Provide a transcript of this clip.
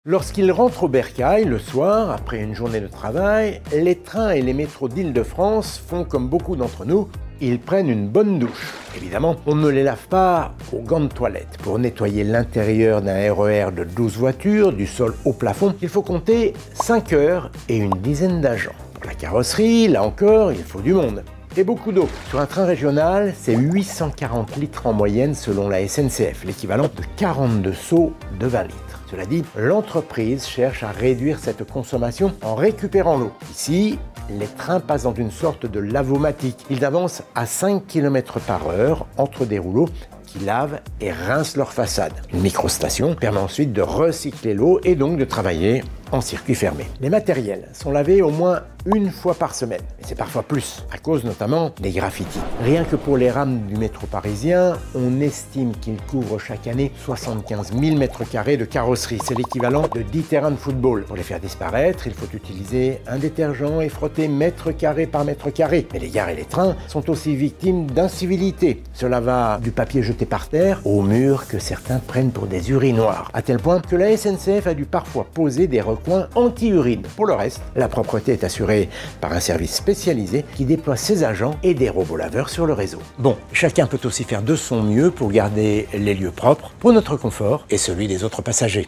Lorsqu'ils rentrent au bercail le soir, après une journée de travail, les trains et les métros d'Île-de-France font comme beaucoup d'entre nous, ils prennent une bonne douche. Évidemment, on ne les lave pas aux gants de toilette. Pour nettoyer l'intérieur d'un RER de 12 voitures, du sol au plafond, il faut compter 5 heures et une dizaine d'agents. Pour la carrosserie, là encore, il faut du monde. Et beaucoup d'eau. Sur un train régional, c'est 840 litres en moyenne selon la SNCF, l'équivalent de 42 seaux de 20 litres. Cela dit, l'entreprise cherche à réduire cette consommation en récupérant l'eau. Ici, les trains passent dans une sorte de lavomatique. Ils avancent à 5 km/h entre des rouleaux qui lavent et rincent leur façade. Une microstation permet ensuite de recycler l'eau et donc de travailler en circuit fermé. Les matériels sont lavés au moins une fois par semaine, et c'est parfois plus, à cause notamment des graffitis. Rien que pour les rames du métro parisien, on estime qu'ils couvrent chaque année 75 000 m² de carrosserie. C'est l'équivalent de 10 terrains de football. Pour les faire disparaître, il faut utiliser un détergent et frotter mètre carré par mètre carré. Mais les gares et les trains sont aussi victimes d'incivilités. Cela va du papier jeté par terre aux murs que certains prennent pour des urinoirs, à tel point que la SNCF a dû parfois poser des recoins anti-urine. Pour le reste, la propreté est assurée par un service spécialisé qui déploie ses agents et des robots laveurs sur le réseau. Bon, chacun peut aussi faire de son mieux pour garder les lieux propres pour notre confort et celui des autres passagers.